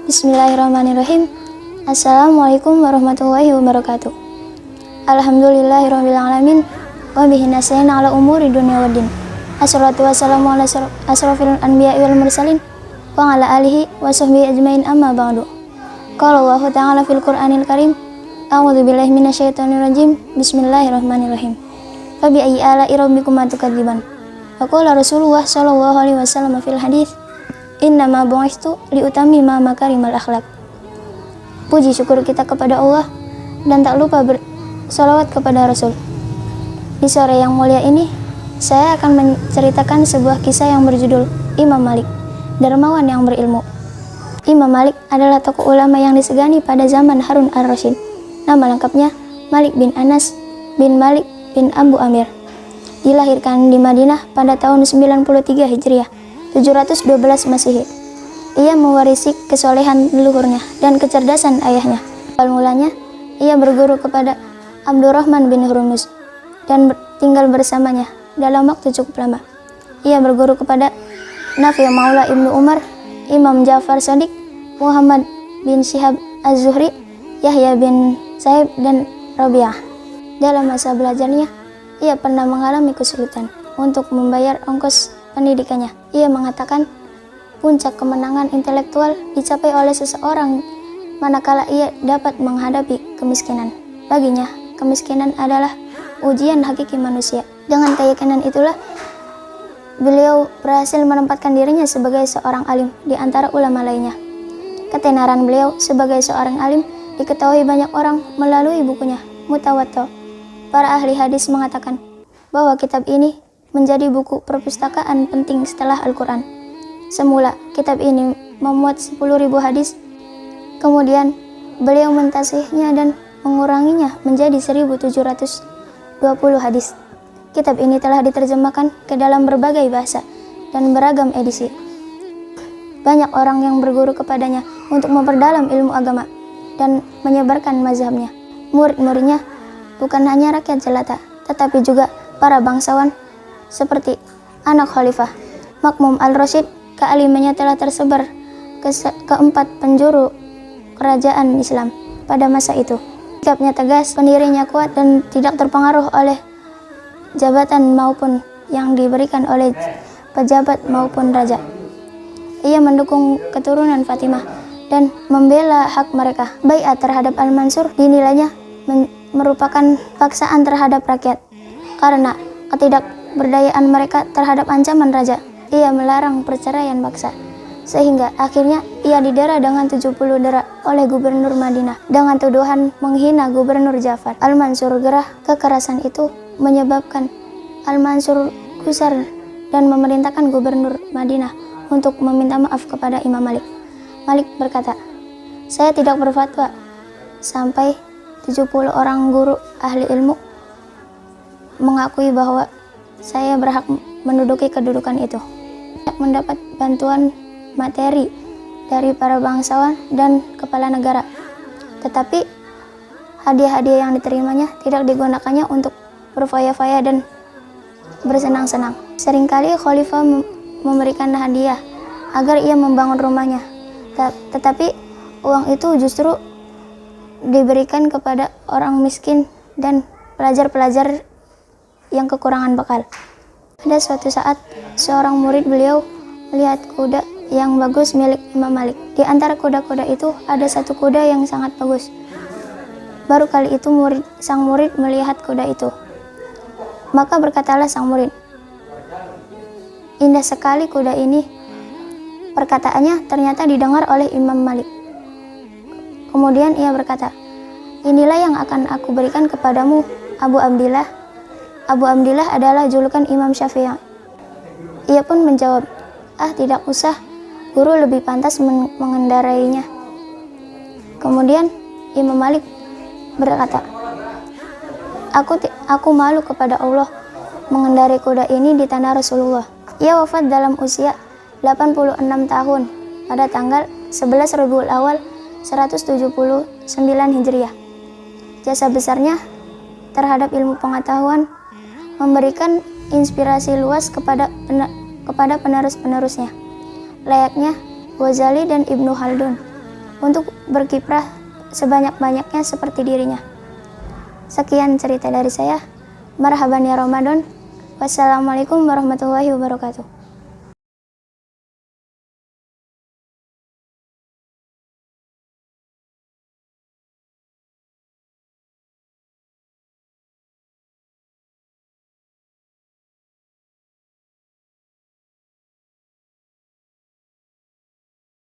Bismillahirrahmanirrahim. Assalamualaikum warahmatullahi wabarakatuh. Alhamdulillahirabbil alamin wa bihi nasta'in ala umuri dunya waddin. Assalatu wassalamu ala asrofil anbiya'i wal mursalin wa ala alihi wa sahbihi ajmain, amma ba'du. Qala Allah ta'ala fil Qur'anil Karim, a'udzu billahi minasyaitonir rajim. Bismillahirrahmanirrahim. Fa bi ayyi ala'i rabbikuma tukadziban. Wa qala Rasulullah sallallahu alaihi wasallam fil hadits, innama bu'istu liutammima makarimal akhlak. Puji syukur kita kepada Allah dan tak lupa bersolawat kepada Rasul. Di sore yang mulia ini, saya akan menceritakan sebuah kisah yang berjudul Imam Malik, dermawan yang berilmu. Imam Malik adalah tokoh ulama yang disegani pada zaman Harun ar-Rasyid. Nama lengkapnya Malik bin Anas bin Malik bin Abu Amir. Dilahirkan di Madinah pada tahun 93 Hijriah, 712 Masehi. Ia mewarisi kesolehan leluhurnya dan kecerdasan ayahnya. Awal mulanya, ia berguru kepada Abdurrahman bin Hurmuz dan tinggal bersamanya dalam waktu cukup lama. Ia berguru kepada Nafi Maula Ibnu Umar, Imam Ja'far Shadiq, Muhammad bin Syihab Az-Zuhri, Yahya bin Sa'ib, dan Rabi'ah. Dalam masa belajarnya, ia pernah mengalami kesulitan untuk membayar ongkos pendidikannya. Ia mengatakan, puncak kemenangan intelektual dicapai oleh seseorang manakala ia dapat menghadapi kemiskinan. Baginya, kemiskinan adalah ujian hakiki manusia. Dengan keyakinan itulah, beliau berhasil menempatkan dirinya sebagai seorang alim di antara ulama lainnya. Ketenaran beliau sebagai seorang alim diketahui banyak orang melalui bukunya, Mutawatta. Para ahli hadis mengatakan bahwa kitab ini menjadi buku perpustakaan penting setelah Al-Quran. Semula, kitab ini memuat 10.000 hadis. Kemudian, beliau mentasihnya dan menguranginya menjadi 1.720 hadis. Kitab ini telah diterjemahkan ke dalam berbagai bahasa dan beragam edisi. Banyak orang yang berguru kepadanya untuk memperdalam ilmu agama dan menyebarkan mazhabnya. Murid-muridnya bukan hanya rakyat jelata, tetapi juga para bangsawan seperti anak khalifah Makmum al-Rasyid. Kealimannya telah tersebar ke 4 penjuru kerajaan Islam pada masa itu. Sikapnya tegas, pendirinya kuat, dan tidak terpengaruh oleh jabatan maupun yang diberikan oleh pejabat maupun raja. Ia mendukung keturunan Fatimah dan membela hak mereka. Baiat terhadap Al-Mansur dinilainya merupakan paksaan terhadap rakyat karena ketidakberdayaan mereka terhadap ancaman raja. Ia melarang perceraian paksa, sehingga akhirnya ia didera dengan 70 dera oleh gubernur Madinah dengan tuduhan menghina gubernur Ja'far. Al-Mansur gerah kekerasan itu menyebabkan Al-Mansur gusar dan memerintahkan gubernur Madinah untuk meminta maaf kepada Imam Malik. Malik berkata, "Saya tidak berfatwa sampai 70 orang guru ahli ilmu mengakui bahwa saya berhak menduduki kedudukan itu." Mendapat bantuan materi dari para bangsawan dan kepala negara, tetapi hadiah-hadiah yang diterimanya tidak digunakannya untuk berfoya-foya dan bersenang-senang. Seringkali khalifah memberikan hadiah agar ia membangun rumahnya, tetapi uang itu justru diberikan kepada orang miskin dan pelajar-pelajar yang kekurangan bekal. Pada suatu saat, seorang murid beliau melihat kuda yang bagus milik Imam Malik. Di antara kuda-kuda itu ada satu kuda yang sangat bagus. Baru kali itu sang murid melihat kuda itu. Maka berkatalah sang murid, "Indah sekali kuda ini." Perkataannya ternyata didengar oleh Imam Malik. Kemudian ia berkata, "Inilah yang akan aku berikan kepadamu, Abu Abdillah." Abu Abdillah adalah julukan Imam Syafi'i. Ia pun menjawab, "Tidak usah, guru lebih pantas mengendarainya." Kemudian Imam Malik berkata, Aku malu kepada Allah mengendarai kuda ini di tanah Rasulullah." Ia wafat dalam usia 86 tahun pada tanggal 11 Rabiul Awal 179 Hijriah. Jasa besarnya terhadap ilmu pengetahuan memberikan inspirasi luas kepada penerus-penerusnya. Layaknya Ghazali, dan Ibnu Khaldun untuk berkiprah sebanyak-banyaknya seperti dirinya. Sekian cerita dari saya. Marhaban ya Ramadan. Wassalamualaikum warahmatullahi wabarakatuh.